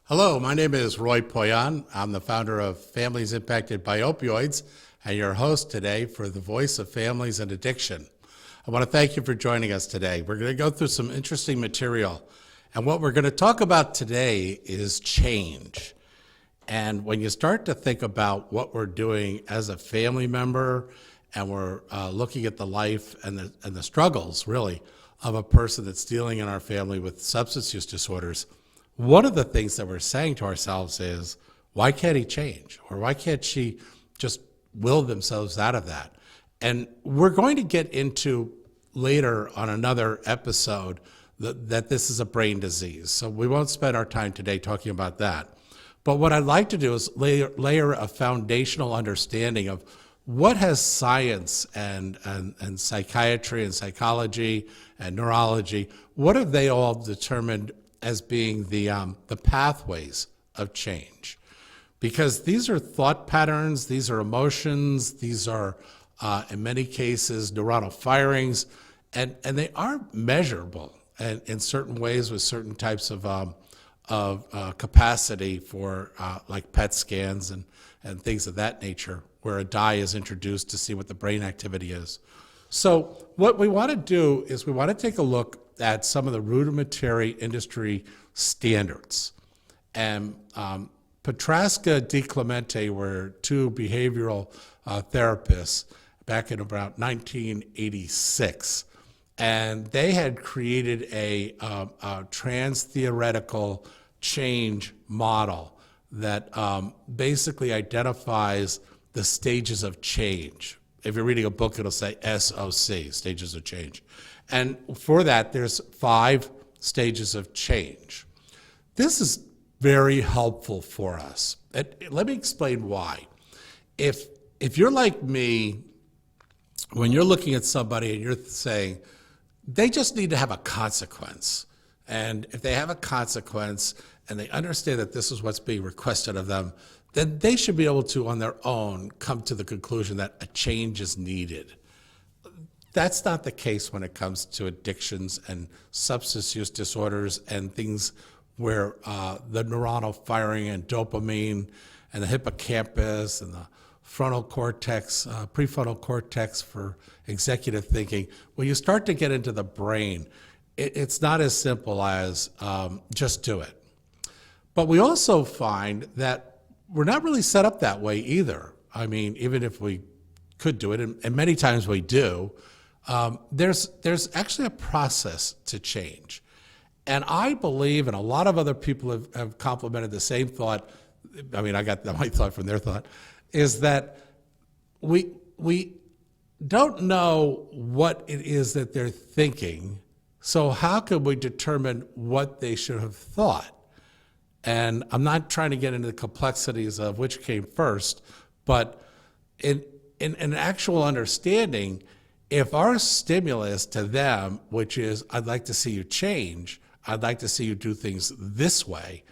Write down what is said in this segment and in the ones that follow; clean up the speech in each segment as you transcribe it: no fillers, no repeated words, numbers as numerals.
Hello, my name is Roy Poyan. I'm the founder of Families Impacted by Opioids and your host today for the Voice of Families and Addiction. I want to thank you for joining us today. We're going to go through some interesting material, and what we're going to talk about today is change. And when you start to think about what we're doing as a family member, and we're looking at the life and the struggles, really, of a person that's dealing in our family with substance use disorders, one of the things that we're saying to ourselves is, why can't he change? Or why can't she just will themselves out of that? And we're going to get into later on another episode that this is a brain disease. So we won't spend our time today talking about that. But what I'd like to do is layer a foundational understanding of what has science and psychiatry and psychology and neurology, what have they all determined as being the pathways of change? Because these are thought patterns, these are emotions, these are, in many cases, neuronal firings, and they are measurable and in certain ways with certain types of capacity for like PET scans and things of that nature, where a dye is introduced to see what the brain activity is. So what we want to do is we want to take a look at some of the rudimentary industry standards. And Petrasca DiClemente were two behavioral therapists back in about 1986. And they had created a trans-theoretical change model that basically identifies the stages of change. If you're reading a book, it'll say SOC, stages of change. And for that, there's 5 stages of change. This is very helpful for us. And let me explain why. If you're like me, when you're looking at somebody and you're saying, they just need to have a consequence. And if they have a consequence and they understand that this is what's being requested of them, then they should be able to, on their own, come to the conclusion that a change is needed. That's not the case when it comes to addictions and substance use disorders and things where the neuronal firing and dopamine and the hippocampus and the frontal cortex, prefrontal cortex for executive thinking, when you start to get into the brain, it's not as simple as just do it. But we also find that we're not really set up that way either. I mean, even if we could do it, and many times we do, there's actually a process to change. And I believe, and a lot of other people have complimented the same thought, I mean, I got my thought from their thought, is that we don't know what it is that they're thinking, so how can we determine what they should have thought? And I'm not trying to get into the complexities of which came first, but in an actual understanding, if our stimulus to them, which is, I'd like to see you change, I'd like to see you do things this way,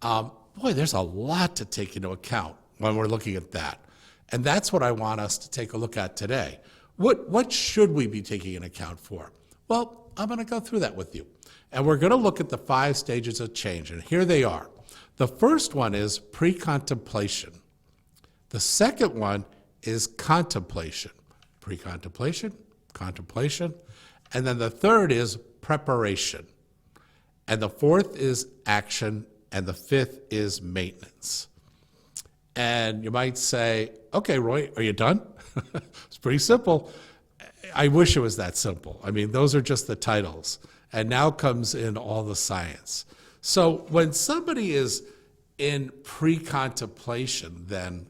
boy, there's a lot to take into account when we're looking at that. And that's what I want us to take a look at today. What should we be taking into account for? Well, I'm going to go through that with you. And we're going to look at the 5 stages of change, and here they are. The first one is pre-contemplation. The second one is contemplation. Pre-contemplation, contemplation. And then the third is preparation. And the fourth is action. And the fifth is maintenance. And you might say, okay, Roy, are you done? It's pretty simple. I wish it was that simple. I mean, those are just the titles. And now comes in all the science. So when somebody is in pre-contemplation, then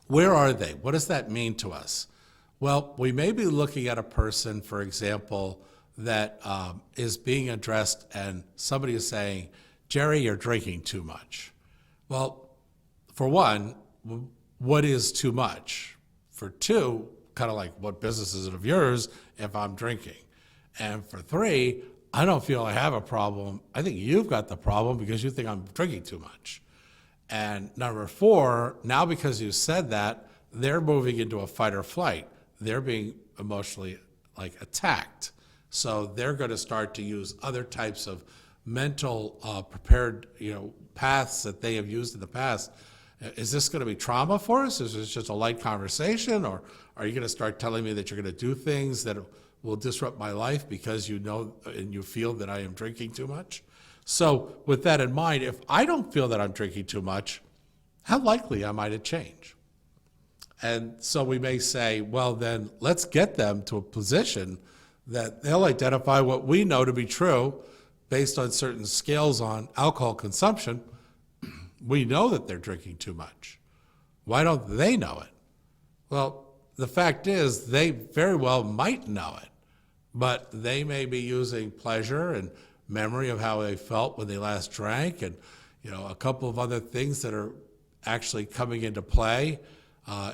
where are they? What does that mean to us? Well, we may be looking at a person, for example, that is being addressed and somebody is saying, Jerry, you're drinking too much. Well, for one, what is too much? For two, kind of like, what business is it of yours if I'm drinking? And for 3, I don't feel I have a problem. I think you've got the problem because you think I'm drinking too much. And number 4, now because you said that, they're moving into a fight or flight. They're being emotionally like attacked. So they're going to start to use other types of mental prepared, paths that they have used in the past. Is this going to be trauma for us? Is this just a light conversation, or are you going to start telling me that you're going to do things that will disrupt my life because you know and you feel that I am drinking too much? So with that in mind, if I don't feel that I'm drinking too much, how likely am I to change? And so we may say, well, then let's get them to a position that they'll identify what we know to be true based on certain scales on alcohol consumption. We know that they're drinking too much. Why don't they know it? Well, the fact is they very well might know it, but they may be using pleasure and memory of how they felt when they last drank, and a couple of other things that are actually coming into play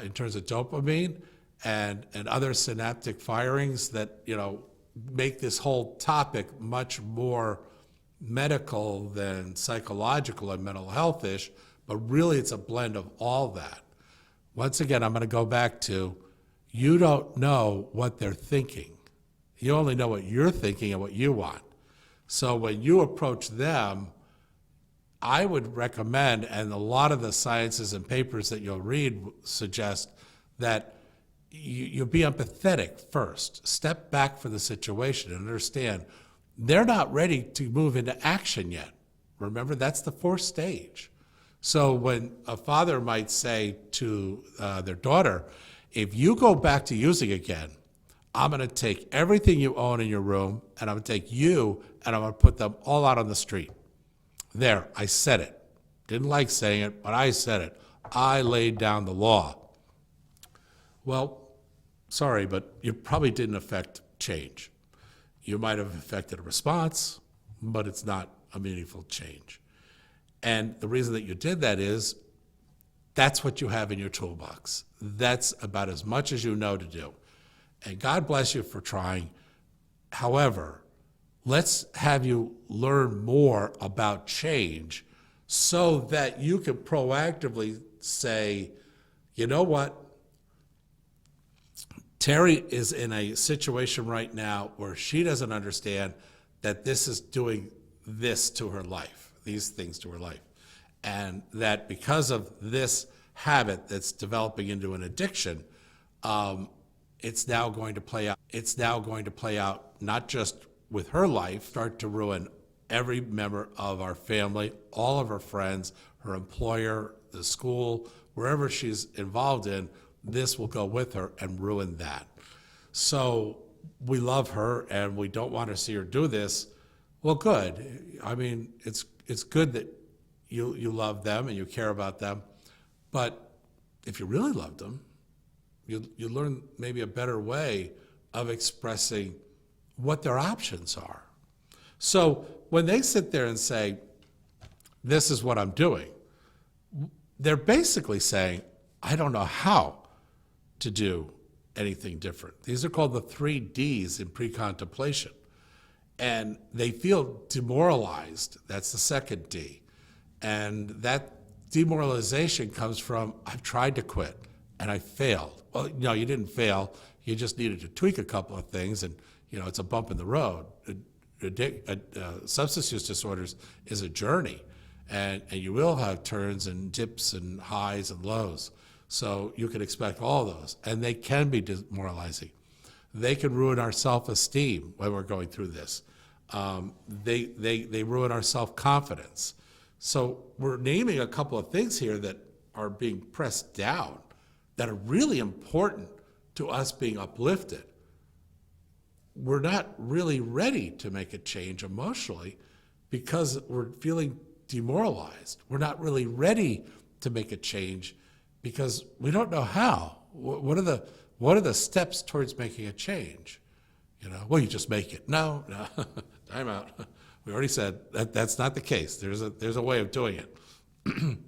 in terms of dopamine and other synaptic firings that make this whole topic much more medical than psychological and mental health-ish, but really it's a blend of all that. Once again, I'm going to go back to, you don't know what they're thinking. You only know what you're thinking and what you want. So when you approach them, I would recommend, and a lot of the sciences and papers that you'll read suggest, that you be empathetic first. Step back from the situation and understand they're not ready to move into action yet. Remember, that's the fourth stage. So when a father might say to their daughter, if you go back to using again, I'm going to take everything you own in your room, and I'm going to take you, and I'm going to put them all out on the street. There, I said it. Didn't like saying it, but I said it. I laid down the law. Well, sorry, but you probably didn't affect change. You might have affected a response, but it's not a meaningful change. And the reason that you did that is that's what you have in your toolbox. That's about as much as you know to do. And God bless you for trying. However, let's have you learn more about change so that you can proactively say, you know what? Terry is in a situation right now where she doesn't understand that this is doing this to her life, these things to her life. And that because of this habit that's developing into an addiction, it's now going to play out. It's now going to play out not just with her life, start to ruin every member of our family, all of her friends, her employer, the school, wherever she's involved in. This will go with her and ruin that. So we love her and we don't want to see her do this. Well, good. I mean, it's good that you love them and you care about them. But if you really loved them, you learn maybe a better way of expressing what their options are. So when they sit there and say, this is what I'm doing, they're basically saying, I don't know how to do anything different. These are called the 3 Ds in pre-contemplation. And they feel demoralized. That's the second D. And that demoralization comes from, I've tried to quit and I failed. Well, no, you didn't fail. You just needed to tweak a couple of things, and it's a bump in the road. Substance use disorders is a journey, and you will have turns and dips and highs and lows. So you can expect all those, and they can be demoralizing. They can ruin our self-esteem when we're going through this. They ruin our self-confidence. So we're naming a couple of things here that are being pressed down that are really important to us being uplifted. We're not really ready to make a change emotionally because we're feeling demoralized. We're not really ready to make a change because we don't know how. What are the steps towards making a change? Well, you just make it. No, time out. We already said that's not the case. There's a way of doing it.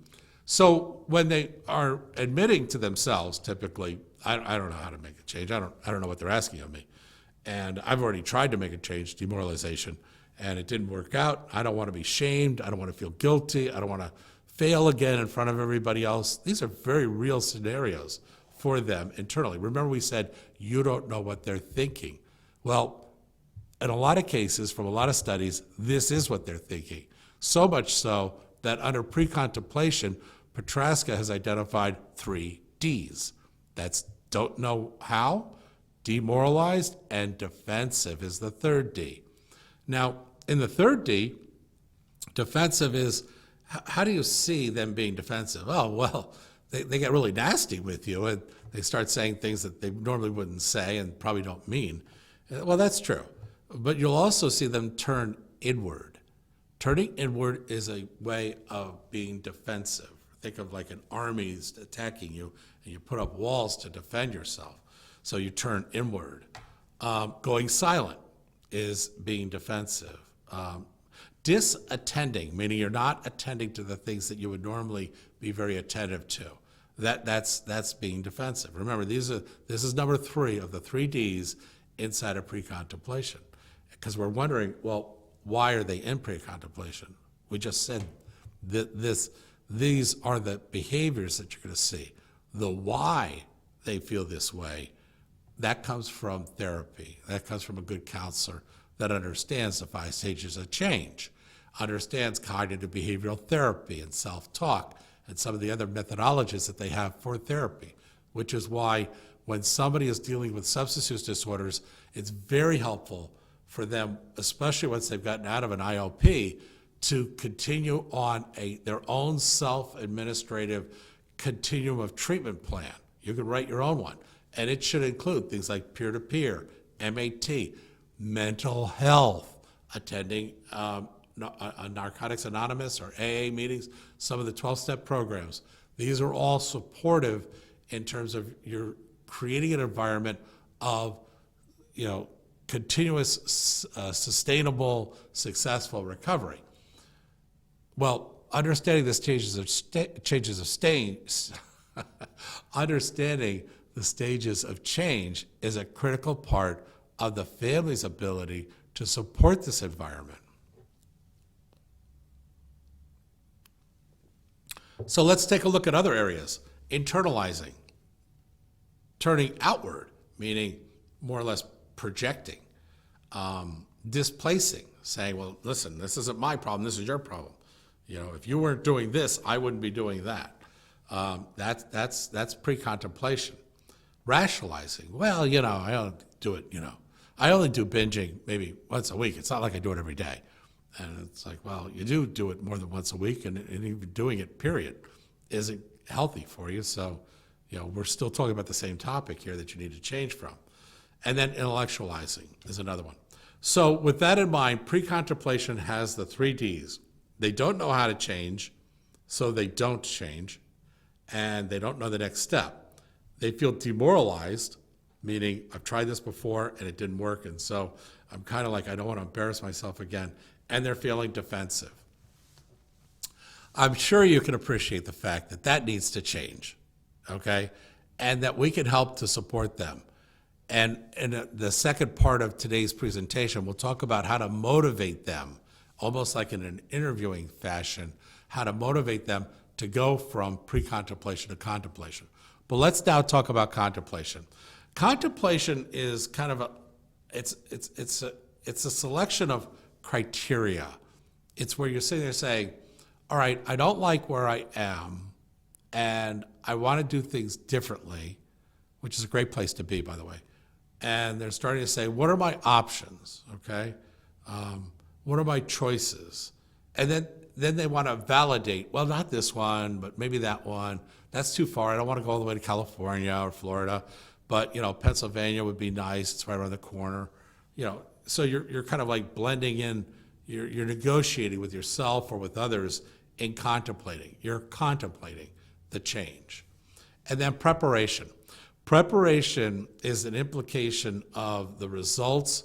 So when they are admitting to themselves, typically, I don't know how to make a change. I don't know what they're asking of me. And I've already tried to make a change, demoralization, and it didn't work out. I don't want to be shamed. I don't want to feel guilty. I don't want to fail again in front of everybody else. These are very real scenarios for them internally. Remember we said, you don't know what they're thinking. Well, In a lot of cases, from a lot of studies, this is what they're thinking. So much so that under pre-contemplation, Petraska has identified 3 Ds. That's don't know how, demoralized, and defensive is the 3rd D. Now, in the 3rd D, defensive is, how do you see them being defensive? Oh, well, they get really nasty with you, and they start saying things that they normally wouldn't say and probably don't mean. Well, that's true. But you'll also see them turn inward. Turning inward is a way of being defensive. Think of like an army's attacking you, and you put up walls to defend yourself. So you turn inward. Going silent is being defensive. Disattending, meaning you're not attending to the things that you would normally be very attentive to. That's being defensive. Remember, this is number 3 of the 3 Ds inside of pre-contemplation. Because we're wondering, well, why are they in pre-contemplation? We just said that these are the behaviors that you're going to see. The why they feel this way, that comes from therapy. That comes from a good counselor that understands the 5 stages of change, understands cognitive behavioral therapy and self-talk, and some of the other methodologies that they have for therapy, which is why when somebody is dealing with substance use disorders, it's very helpful for them, especially once they've gotten out of an IOP, to continue on their own self-administrative continuum of treatment plan. You can write your own one, and it should include things like peer-to-peer, MAT, mental health, attending Narcotics Anonymous or AA meetings, some of the 12-step programs. These are all supportive in terms of you're creating an environment of, continuous, sustainable, successful recovery. Well, understanding this understanding the stages of change is a critical part of the family's ability to support this environment. So let's take a look at other areas. Internalizing, turning outward, meaning more or less projecting, displacing, saying, well, listen, this isn't my problem, this is your problem. If you weren't doing this, I wouldn't be doing that. That's pre-contemplation. Rationalizing, well, I don't do it, I only do binging maybe once a week. It's not like I do it every day. And it's like, well, you do it more than once a week, and even doing it, period, isn't healthy for you. So, we're still talking about the same topic here that you need to change from. And then intellectualizing is another one. So with that in mind, pre-contemplation has the 3 Ds. They don't know how to change, so they don't change, and they don't know the next step. They feel demoralized, meaning I've tried this before and it didn't work, and so I'm kind of like, I don't want to embarrass myself again, and they're feeling defensive. I'm sure you can appreciate the fact that that needs to change, okay? And that we can help to support them. And in the second part of today's presentation, we'll talk about how to motivate them, almost like in an interviewing fashion, how to motivate them to go from pre-contemplation to contemplation. But let's now talk about contemplation. Contemplation is kind of it's a selection of criteria. It's where you're sitting there saying, all right, I don't like where I am, and I want to do things differently, which is a great place to be, by the way. And they're starting to say, what are my options, okay? What are my choices? And then they want to validate, well, not this one, but maybe that one. That's too far. I don't want to go all the way to California or Florida, but, Pennsylvania would be nice. It's right around the corner. So you're kind of like blending in, you're negotiating with yourself or with others in contemplating. You're contemplating the change. And then preparation. Preparation is an implication of the results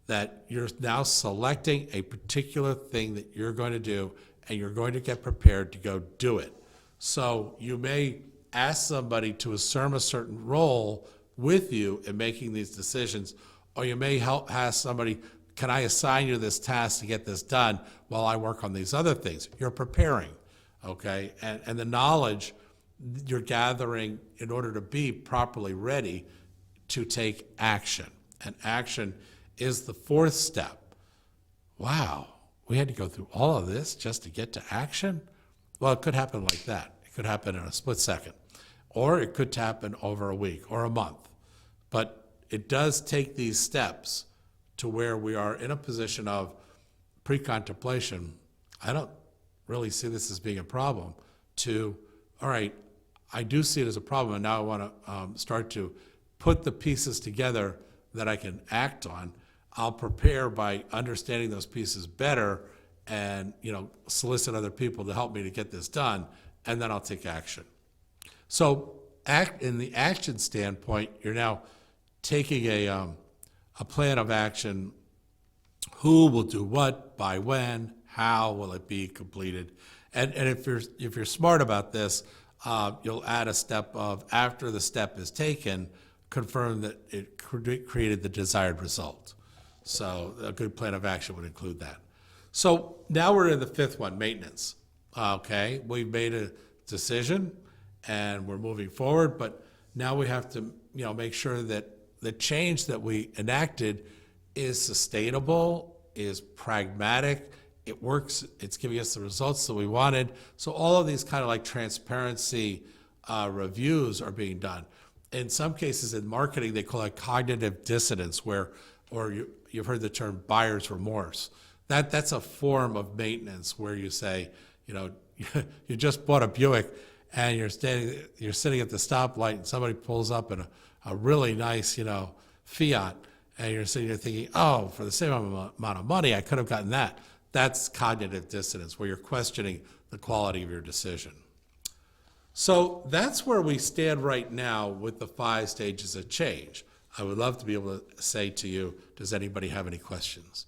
that you're now selecting a particular thing that you're going to do, and you're going to get prepared to go do it. So you may ask somebody to assume a certain role with you in making these decisions, or you may ask somebody, can I assign you this task to get this done while I work on these other things? You're preparing, okay? And the knowledge you're gathering in order to be properly ready to take action. And action is the fourth step. Wow, we had to go through all of this just to get to action? Well, it could happen like that. It could happen in a split second, or it could happen over a week or a month. But it does take these steps to where we are in a position of pre-contemplation. I don't really see this as being a problem, to, all right, I do see it as a problem, and now I want to start to put the pieces together that I can act on. I'll prepare by understanding those pieces better and, solicit other people to help me to get this done, and then I'll take action. So in the action standpoint, you're now taking a plan of action. Who will do what, by when, how will it be completed? And if you're smart about this, you'll add a step of, after the step is taken, confirm that it created the desired result. So a good plan of action would include that. So now we're in the fifth one, maintenance. Okay, we've made a decision and we're moving forward, but now we have to make sure that the change that we enacted is sustainable, is pragmatic, it works, it's giving us the results that we wanted. So all of these kind of like transparency reviews are being done. In some cases in marketing, they call it cognitive dissonance, or you've heard the term buyer's remorse. That's a form of maintenance where you say, you just bought a Buick and you're sitting at the stoplight and somebody pulls up in a really nice, Fiat, and you're sitting there thinking, oh, for the same amount of money, I could have gotten that. That's cognitive dissonance, where you're questioning the quality of your decision. So that's where we stand right now with the 5 stages of change. I would love to be able to say to you, does anybody have any questions?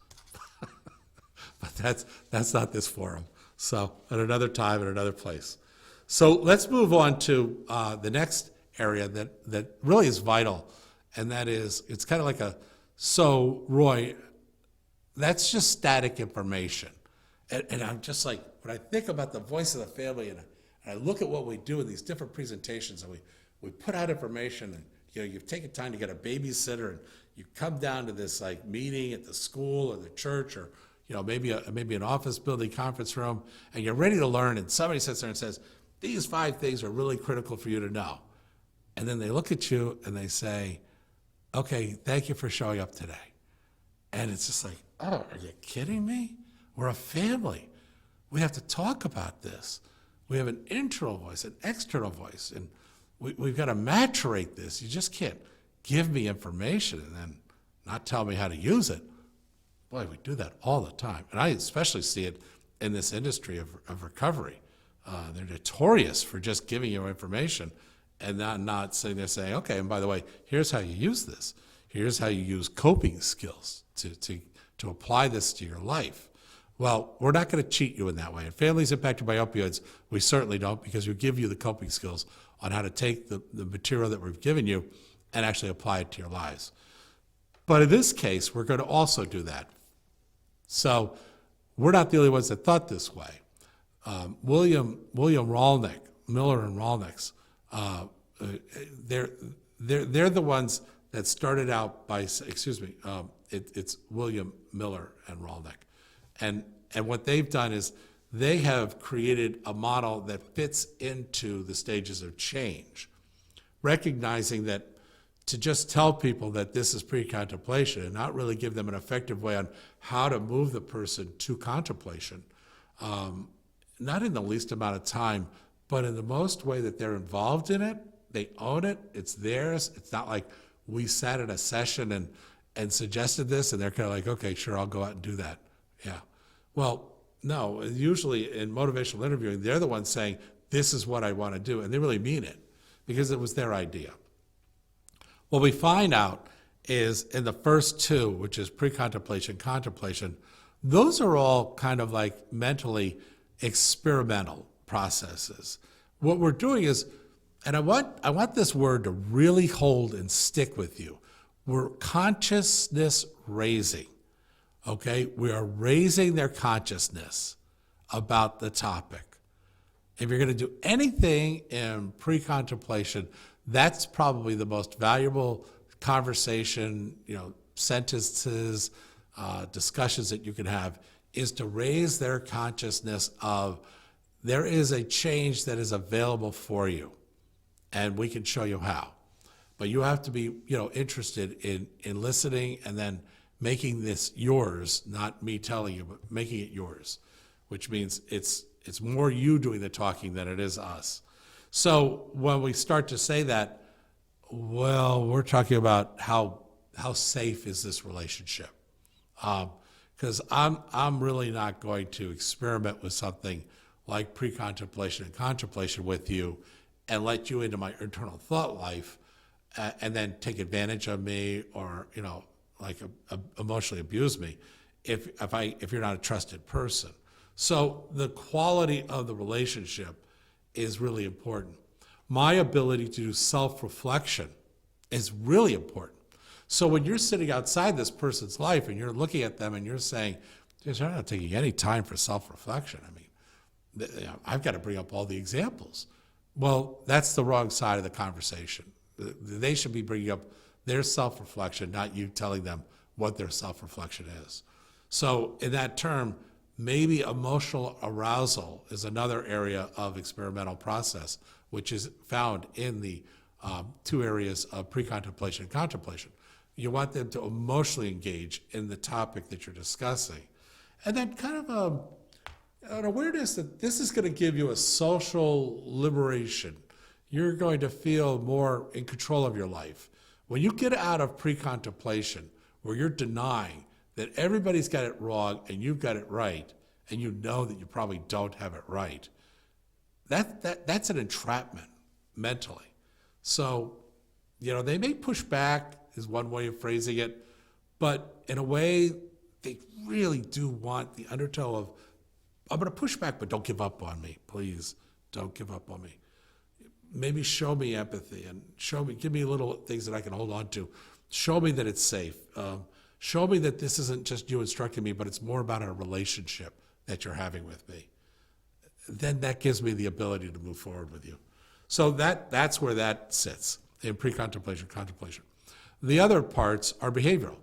But that's not this forum. So at another time, at another place. So let's move on to the next area that really is vital, and that is, it's kind of like so Roy, that's just static information. And I'm just like, when I think about the voice of the family and I look at what we do in these different presentations, and we put out information, and you've taken time to get a babysitter, and you come down to this like meeting at the school or the church, or maybe an office building conference room, and you're ready to learn, and somebody sits there and says, these 5 things are really critical for you to know. And then they look at you and they say, okay, thank you for showing up today. And it's just like, oh, are you kidding me? We're a family. We have to talk about this. We have an internal voice, an external voice, and we've got to maturate this. You just can't give me information and then not tell me how to use it. Boy, we do that all the time. And I especially see it in this industry of recovery. They're notorious for just giving you information and not sitting there saying, okay, and by the way, here's how you use this. Here's how you use coping skills to apply this to your life. Well, we're not going to cheat you in that way. And families impacted by opioids, we certainly don't, because we give you the coping skills on how to take the material that we've given you and actually apply it to your lives. But in this case, we're going to also do that. So we're not the only ones that thought this way. William Rolnick, Miller and Rolnick's, they're the ones that started out by, it's William Miller and Rolnick. And what they've done is they have created a model that fits into the stages of change, recognizing that to just tell people that this is pre-contemplation and not really give them an effective way on how to move the person to contemplation, not in the least amount of time, but in the most way that they're involved in it, they own it, it's theirs. It's not like we sat in a session and suggested this and they're kind of like, okay, sure, I'll go out and do that. Yeah. Well, no, usually in motivational interviewing, they're the ones saying, this is what I want to do, and they really mean it because it was their idea. What we find out is in the first 2, which is pre-contemplation, contemplation, those are all kind of like mentally experimental processes. What we're doing is, and I want this word to really hold and stick with you, we're consciousness raising. Okay, we are raising their consciousness about the topic. If you're going to do anything in pre-contemplation, that's probably the most valuable conversation, sentences, discussions that you can have, is to raise their consciousness of there is a change that is available for you, and we can show you how. But you have to be, interested in listening and then making this yours, not me telling you, but making it yours, which means it's more you doing the talking than it is us. So when we start to say that, well, we're talking about how safe is this relationship? Because I'm really not going to experiment with something like pre-contemplation and contemplation with you and let you into my internal thought life and then take advantage of me or, emotionally abuse me if you're not a trusted person. So the quality of the relationship is really important. My ability to do self-reflection is really important. So when you're sitting outside this person's life and you're looking at them and you're saying, "Geez, they're not taking any time for self-reflection. I mean, I've got to bring up all the examples." Well, that's the wrong side of the conversation. They should be bringing up their self-reflection, not you telling them what their self-reflection is. So in that term, maybe emotional arousal is another area of experimental process, which is found in the two areas of pre-contemplation and contemplation. You want them to emotionally engage in the topic that you're discussing. And then kind of an awareness that this is going to give you a social liberation. You're going to feel more in control of your life. When you get out of pre-contemplation, where you're denying that everybody's got it wrong and you've got it right, and you know that you probably don't have it right, that's an entrapment mentally. So, they may push back is one way of phrasing it, but in a way, they really do want the undertow of, I'm going to push back, but don't give up on me. Please, don't give up on me. Maybe show me empathy and give me little things that I can hold on to. Show me that it's safe. Show me that this isn't just you instructing me, but it's more about a relationship that you're having with me. Then that gives me the ability to move forward with you. So that's where that sits in pre-contemplation, contemplation. The other parts are behavioral,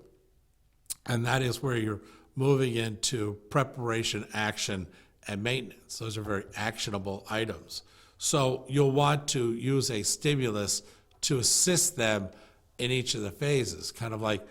and that is where you're moving into preparation, action, and maintenance. Those are very actionable items. So you'll want to use a stimulus to assist them in each of the phases, kind of like,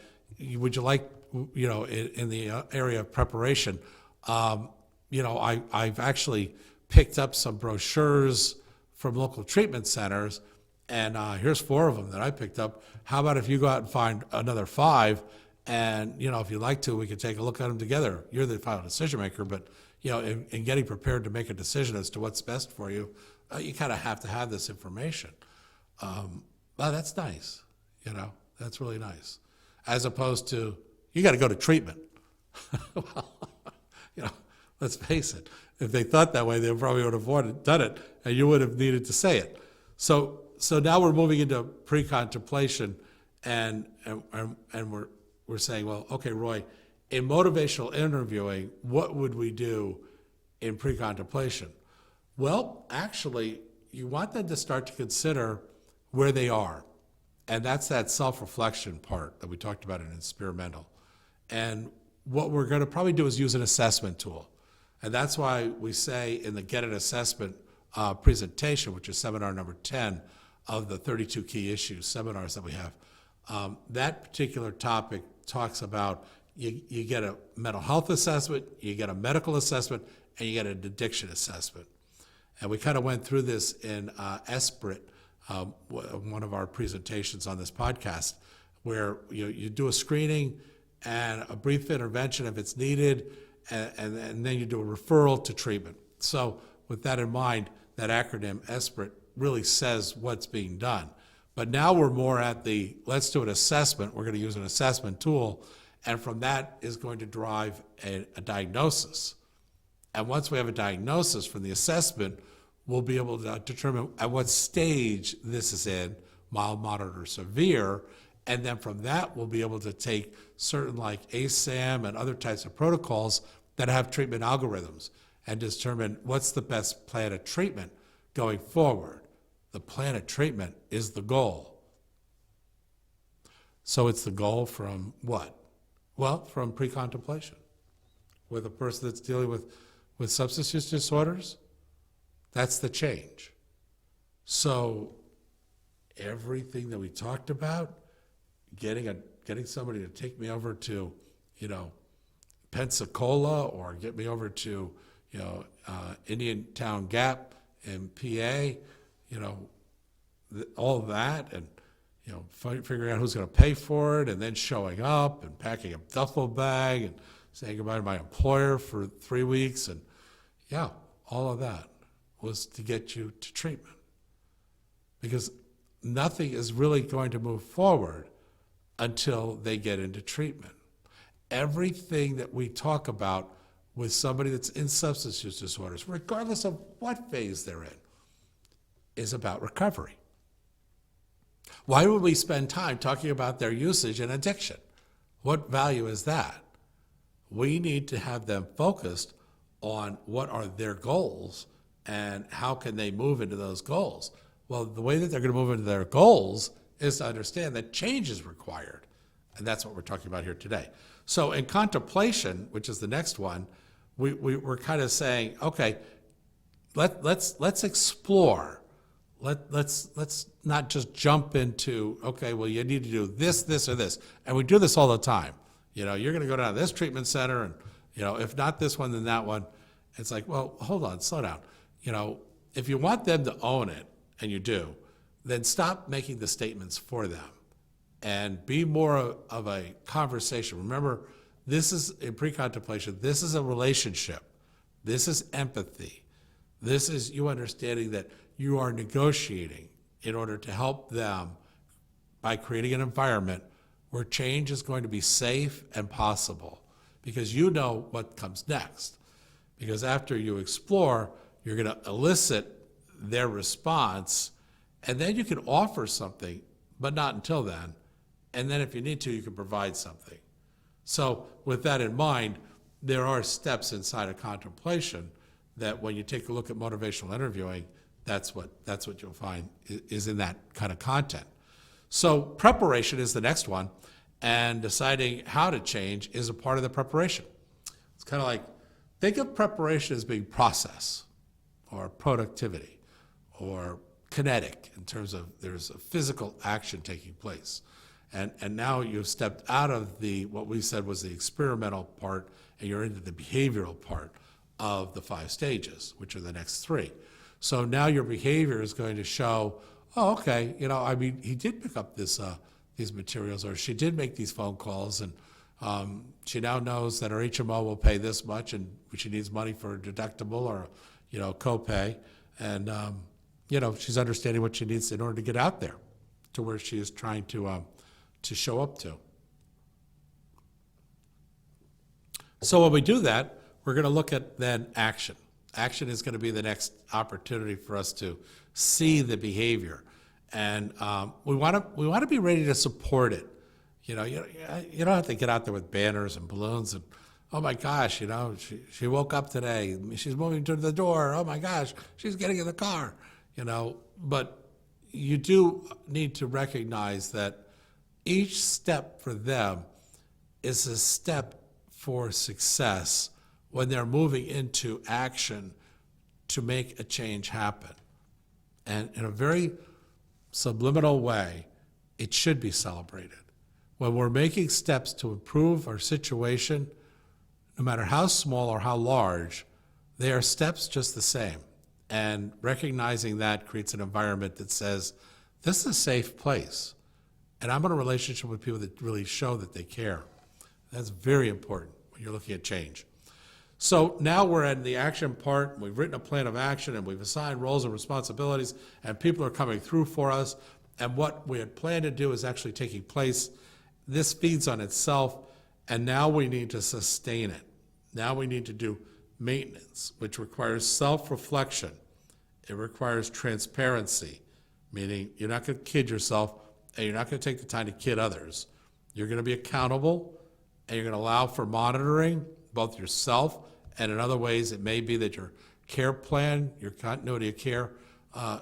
would you like, in the area of preparation, I've actually picked up some brochures from local treatment centers, and here's 4 of them that I picked up. How about if you go out and find another 5, and, if you'd like to, we could take a look at them together. You're the final decision maker, but, in getting prepared to make a decision as to what's best for you, you kind of have to have this information. Well, that's nice, that's really nice. As opposed to, you got to go to treatment. Well, let's face it. If they thought that way, they probably would have done it, and you would have needed to say it. So now we're moving into pre-contemplation, and we're saying, well, okay, Roy, in motivational interviewing, what would we do in pre-contemplation? Well, actually, you want them to start to consider where they are. And that's that self-reflection part that we talked about in experimental. And what we're going to probably do is use an assessment tool. And that's why we say in the Get an Assessment presentation, which is seminar number 10 of the 32 key issues seminars that we have, that particular topic talks about you get a mental health assessment, you get a medical assessment, and you get an addiction assessment. And we kind of went through this in Esprit, one of our presentations on this podcast, where you do a screening and a brief intervention if it's needed, and then you do a referral to treatment. So with that in mind, that acronym Esprit really says what's being done. But now we're more at let's do an assessment. We're going to use an assessment tool, and from that is going to drive a diagnosis. And once we have a diagnosis from the assessment, we'll be able to determine at what stage this is in, mild, moderate, or severe, and then from that we'll be able to take certain like ASAM and other types of protocols that have treatment algorithms and determine what's the best plan of treatment going forward. The plan of treatment is the goal. So it's the goal from what? Well, from pre-contemplation. With a person that's dealing with substance use disorders, that's the change. So everything that we talked about, getting somebody to take me over to, Pensacola, or get me over to, Indian Town Gap in PA, all that, and figuring out who's going to pay for it, and then showing up and packing a duffel bag and saying goodbye to my employer for 3 weeks, and all of that was to get you to treatment. Because nothing is really going to move forward until they get into treatment. Everything that we talk about with somebody that's in substance use disorders, regardless of what phase they're in, is about recovery. Why would we spend time talking about their usage and addiction? What value is that? We need to have them focused on what are their goals and how can they move into those goals. Well, the way that they're going to move into their goals is to understand that change is required. And that's what we're talking about here today. So in contemplation, which is the next one, we're kind of saying, okay, let's explore. Let's not just jump into, okay, well, you need to do this, this, or this. And we do this all the time. You're going to go down to this treatment center, and, if not this one, then that one. It's like, well, hold on, slow down. If you want them to own it, and you do, then stop making the statements for them and be more of a conversation. Remember, this is in pre-contemplation, this is a relationship. This is empathy. This is you understanding that you are negotiating in order to help them by creating an environment where change is going to be safe and possible, because you know what comes next. Because after you explore, you're going to elicit their response, and then you can offer something, but not until then. And then if you need to, you can provide something. So with that in mind, there are steps inside of contemplation that when you take a look at motivational interviewing, that's what you'll find is in that kind of content. So preparation is the next one, and deciding how to change is a part of the preparation. It's kind of like, think of preparation as being process or productivity or kinetic in terms of there's a physical action taking place. And now you've stepped out of what we said was the experimental part, and you're into the behavioral part of the 5 stages, which are the next 3. So now your behavior is going to show, oh, okay, he did pick up these materials, or she did make these phone calls, and she now knows that her HMO will pay this much, and she needs money for a deductible or, copay, and she's understanding what she needs in order to get out there to where she is trying to show up to. So when we do that, we're going to look at then action. Action is going to be the next opportunity for us to see the behavior, and we want to be ready to support it. You don't have to get out there with banners and balloons and, oh my gosh, she woke up today, she's moving to the door, oh my gosh, she's getting in the car, but you do need to recognize that each step for them is a step for success when they're moving into action to make a change happen. And in a very subliminal way, it should be celebrated. When we're making steps to improve our situation, no matter how small or how large, they are steps just the same. And recognizing that creates an environment that says, this is a safe place. And I'm in a relationship with people that really show that they care. That's very important when you're looking at change. So now we're in the action part. We've written a plan of action, and we've assigned roles and responsibilities, and people are coming through for us. And what we had planned to do is actually taking place. This feeds on itself, and now we need to sustain it. Now we need to do maintenance, which requires self-reflection. It requires transparency, meaning you're not going to kid yourself, and you're not going to take the time to kid others. You're going to be accountable, and you're going to allow for monitoring, both yourself and in other ways. It may be that your care plan, your continuity of care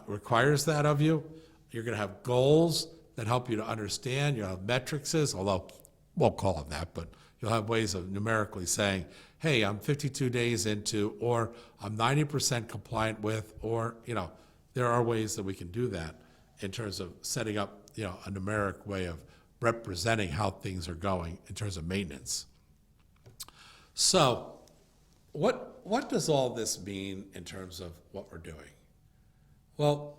requires that of you. You're going to have goals that help you to understand. You'll have metrics, although won't call them that, but you'll have ways of numerically saying, hey, I'm 52 days into, or I'm 90% compliant with, or, there are ways that we can do that in terms of setting up, a numeric way of representing how things are going in terms of maintenance. So what does all this mean in terms of what we're doing? Well,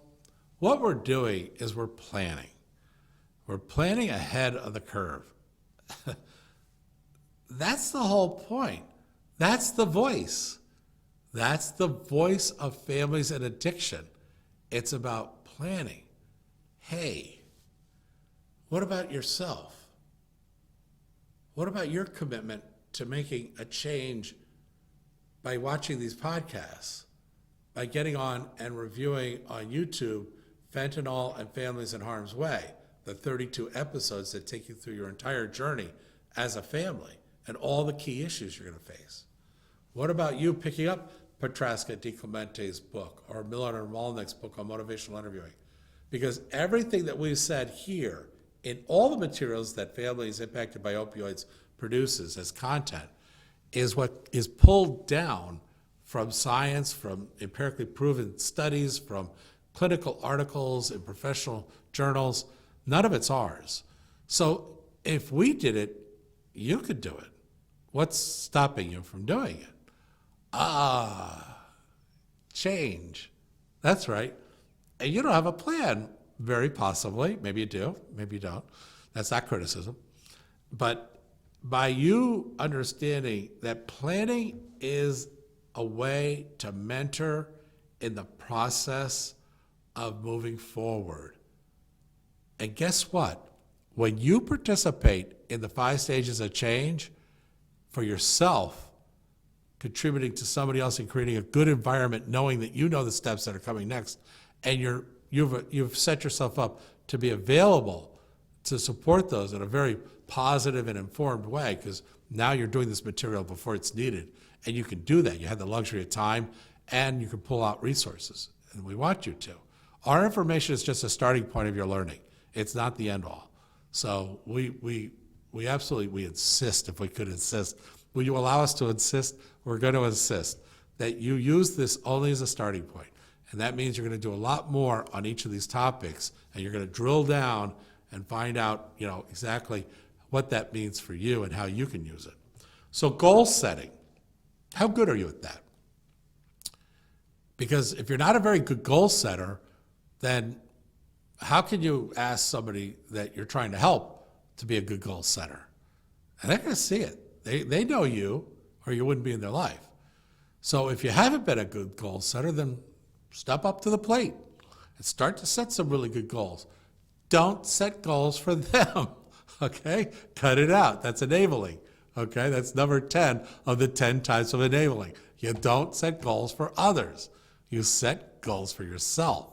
what we're doing is we're planning. We're planning ahead of the curve. That's the whole point. That's the voice. That's the voice of families and addiction. It's about planning. Hey, what about yourself? What about your commitment to making a change by watching these podcasts, by getting on and reviewing on YouTube Fentanyl and Families in Harm's Way, the 32 episodes that take you through your entire journey as a family and all the key issues you're going to face? What about you picking up Petraska DiClemente's book or Miller and Malnick's book on motivational interviewing? Because everything that we've said here in all the materials that Families Impacted by Opioids produces as content is what is pulled down from science, from empirically proven studies, from clinical articles in professional journals. None of it's ours. So if we did it, you could do it. What's stopping you from doing it? Change. That's right. And you don't have a plan, very possibly. Maybe you do, maybe you don't. That's not criticism. But by you understanding that planning is a way to mentor in the process of moving forward. And guess what? When you participate in the 5 stages of change for yourself, contributing to somebody else and creating a good environment, knowing that you know the steps that are coming next, and you've set yourself up to be available to support those in a very positive and informed way, because now you're doing this material before it's needed, and you can do that. You have the luxury of time, and you can pull out resources, and we want you to. Our information is just a starting point of your learning. It's not the end all. So we absolutely insist, if we could insist. Will you allow us to insist? We're going to insist that you use this only as a starting point. And that means you're going to do a lot more on each of these topics, and you're going to drill down and find out, exactly what that means for you and how you can use it. So goal setting, how good are you at that? Because if you're not a very good goal setter, then how can you ask somebody that you're trying to help to be a good goal setter? And they're going to see it. They know you, or you wouldn't be in their life. So if you haven't been a good goal setter, then step up to the plate and start to set some really good goals. Don't set goals for them, okay? Cut it out. That's enabling, okay? That's number 10 of the 10 types of enabling. You don't set goals for others. You set goals for yourself.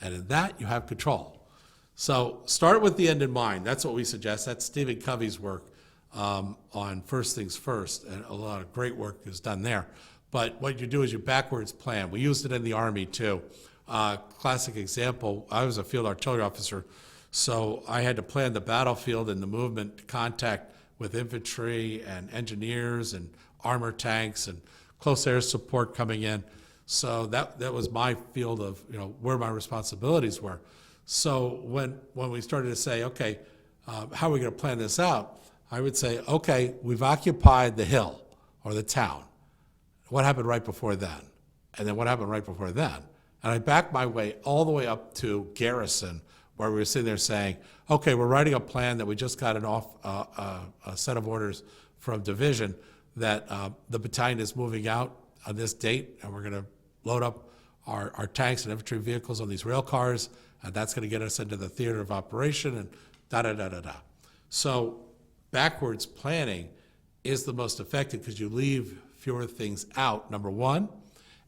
And in that, you have control. So start with the end in mind. That's what we suggest. That's Stephen Covey's work on First Things First, and a lot of great work is done there. But what you do is you backwards plan. We used it in the Army too. Classic example, I was a field artillery officer, so I had to plan the battlefield and the movement contact with infantry and engineers and armor tanks and close air support coming in. So that was my field of, where my responsibilities were. So when we started to say, okay, how are we going to plan this out? I would say, okay, we've occupied the hill or the town. What happened right before then? And then what happened right before then? And I backed my way all the way up to garrison, where we were sitting there saying, okay, we're writing a plan that we just got a set of orders from division that the battalion is moving out on this date, and we're going to load up our tanks and infantry vehicles on these rail cars, and that's going to get us into the theater of operation, and da-da-da-da-da. So backwards planning is the most effective because you leave fewer things out, number one,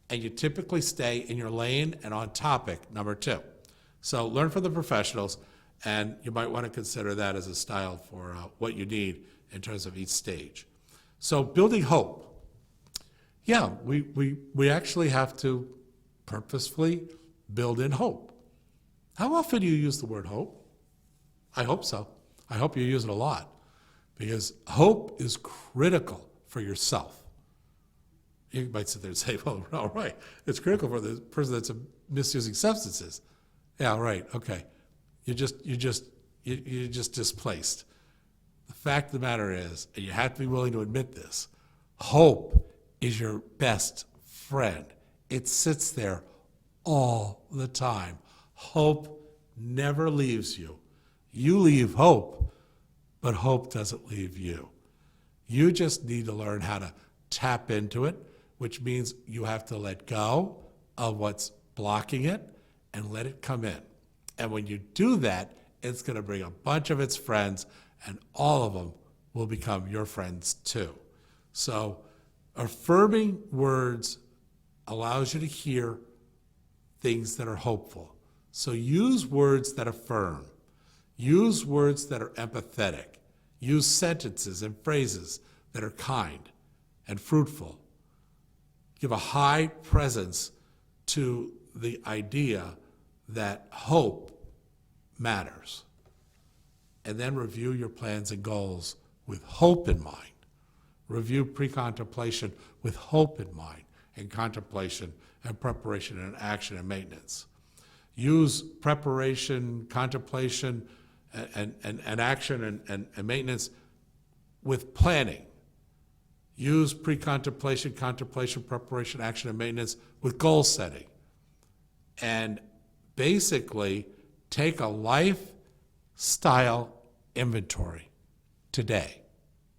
and you typically stay in your lane and on topic, number two. So learn from the professionals, and you might want to consider that as a style for what you need in terms of each stage. So building hope. Yeah, we actually have to purposefully build in hope. How often do you use the word hope? I hope so. I hope you use it a lot, because hope is critical for yourself. You might sit there and say, well, all right, it's critical for the person that's misusing substances. Yeah, right, okay. You're just displaced. The fact of the matter is, and you have to be willing to admit this, hope is your best friend. It sits there all the time. Hope never leaves you. You leave hope, but hope doesn't leave you. You just need to learn how to tap into it, which means you have to let go of what's blocking it and let it come in. And when you do that, it's going to bring a bunch of its friends, and all of them will become your friends too. So affirming words allows you to hear things that are hopeful. So use words that affirm. Use words that are empathetic. Use sentences and phrases that are kind and fruitful. Give a high presence to the idea that hope matters. And then review your plans and goals with hope in mind. Review pre-contemplation with hope in mind, and contemplation and preparation and action and maintenance. Use preparation, contemplation, and action and maintenance with planning. Use pre-contemplation, contemplation, preparation, action, and maintenance with goal setting. And basically take a lifestyle inventory today.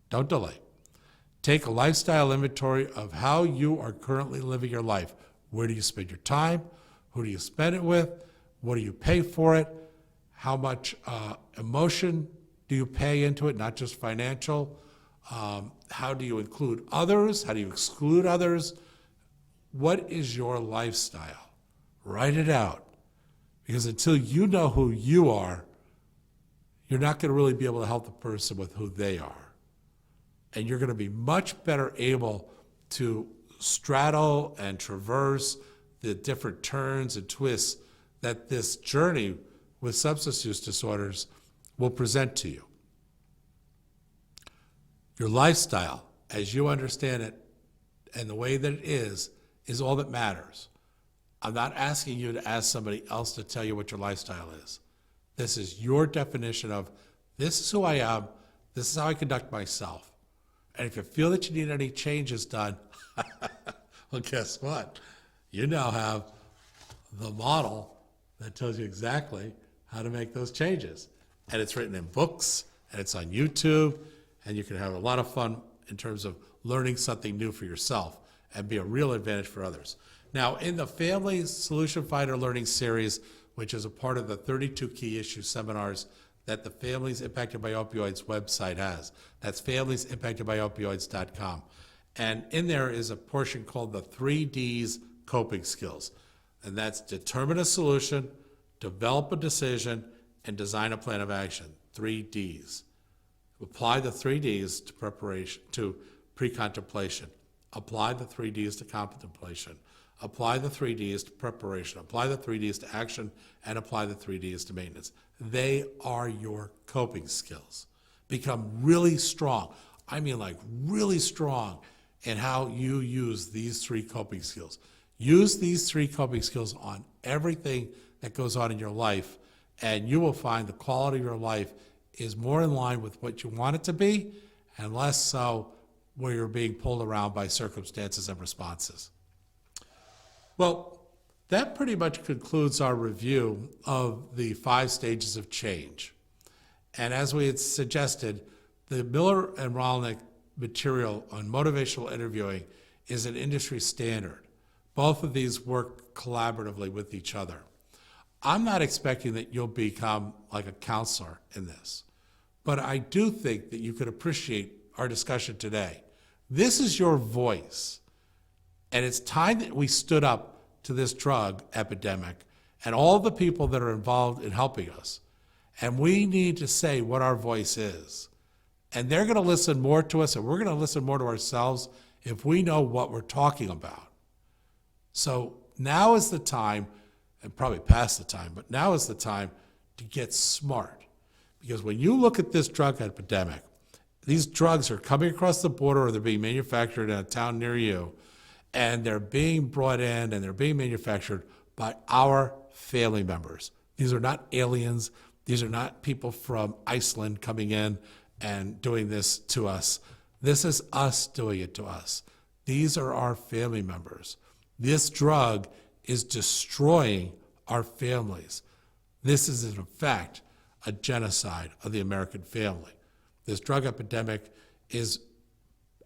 Don't delay. Take a lifestyle inventory of how you are currently living your life. Where do you spend your time? Who do you spend it with? What do you pay for it? How much emotion do you pay into it, not just financial? How do you include others? How do you exclude others? What is your lifestyle? Write it out. Because until you know who you are, you're not going to really be able to help the person with who they are. And you're going to be much better able to straddle and traverse the different turns and twists that this journey with substance use disorders will present to you. Your lifestyle, as you understand it and the way that it is all that matters. I'm not asking you to ask somebody else to tell you what your lifestyle is. This is your definition of, this is who I am, this is how I conduct myself. And if you feel that you need any changes done, well, guess what? You now have the model that tells you exactly how to make those changes. And it's written in books, and it's on YouTube, and you can have a lot of fun in terms of learning something new for yourself and be a real advantage for others. Now, in the Family Solution Finder Learning Series, which is a part of the 32 Key Issue seminars that the Families Impacted by Opioids website has. That's familiesimpactedbyopioids.com. And in there is a portion called the 3Ds coping skills. And that's determine a solution, develop a decision, and design a plan of action. 3Ds. Apply the 3Ds to preparation, to pre-contemplation. Apply the 3Ds to contemplation. Apply the 3Ds to preparation. Apply the 3Ds to action, and apply the 3Ds to maintenance. They are your coping skills. Become really strong. I mean, like really strong in how you use these 3 coping skills. Use these 3 coping skills on everything that goes on in your life, and you will find the quality of your life is more in line with what you want it to be, and less so where you're being pulled around by circumstances and responses. Well, that pretty much concludes our review of the 5 stages of change. And as we had suggested, the Miller and Rollnick material on motivational interviewing is an industry standard. Both of these work collaboratively with each other. I'm not expecting that you'll become like a counselor in this, but I do think that you could appreciate our discussion today. This is your voice, and it's time that we stood up to this drug epidemic and all the people that are involved in helping us. And we need to say what our voice is. And they're going to listen more to us, and we're going to listen more to ourselves if we know what we're talking about. So now is the time, and probably past the time, but now is the time to get smart. Because when you look at this drug epidemic, these drugs are coming across the border or they're being manufactured in a town near you, and they're being brought in and they're being manufactured by our family members. These are not aliens. These are not people from Iceland coming in and doing this to us. This is us doing it to us. These are our family members. This drug is destroying our families. This is, in fact, a genocide of the American family. This drug epidemic is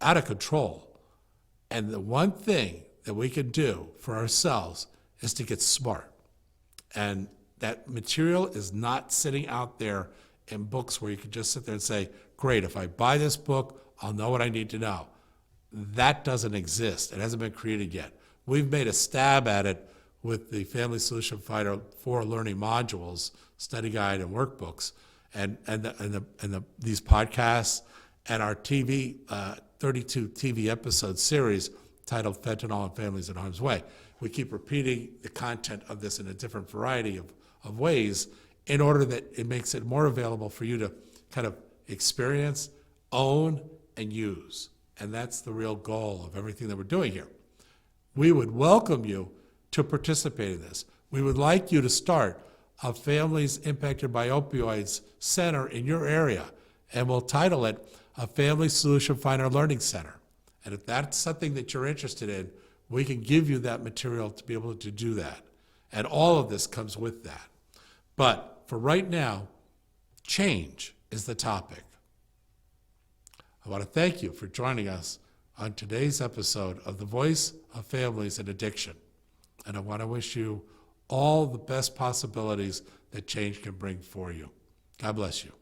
out of control. And the one thing that we can do for ourselves is to get smart. And that material is not sitting out there in books where you can just sit there and say, great, if I buy this book, I'll know what I need to know. That doesn't exist. It hasn't been created yet. We've made a stab at it with the Family Solution Finder 4 learning modules, study guide, and workbooks, and these podcasts, and our TV, 32 TV episode series titled Fentanyl and Families in Harm's Way. We keep repeating the content of this in a different variety of ways in order that it makes it more available for you to kind of experience, own, and use. And that's the real goal of everything that we're doing here. We would welcome you to participate in this. We would like you to start a Families Impacted by Opioids center in your area, and we'll title it a Family Solution Finder Learning Center. And if that's something that you're interested in, we can give you that material to be able to do that. And all of this comes with that. But for right now, change is the topic. I want to thank you for joining us on today's episode of The Voice of Families and Addiction. And I want to wish you all the best possibilities that change can bring for you. God bless you.